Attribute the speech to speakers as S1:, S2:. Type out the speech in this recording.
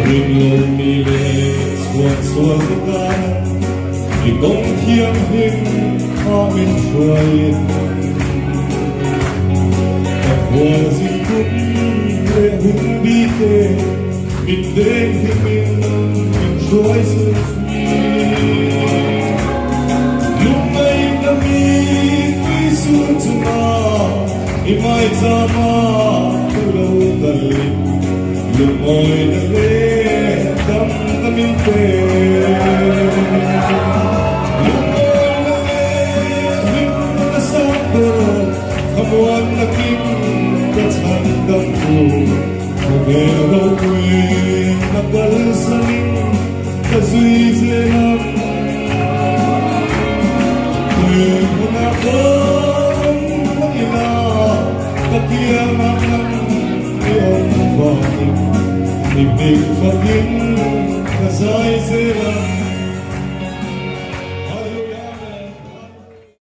S1: Ringlung mi le suan ka I dong thiam him ha min shuai Ta hua zin kum le hun bi te Min den him min shuai sun sui Lung mai na mi ki sun tuma I mai ta ma tu lo ta li Lung mai na le dam ta min te Kamuan na kim katsan dampu Kagero kwe nakalsaning Kazui zelam Kwe hunakang ina Katiyangan iyong bakit Ibig fakin kazay zelam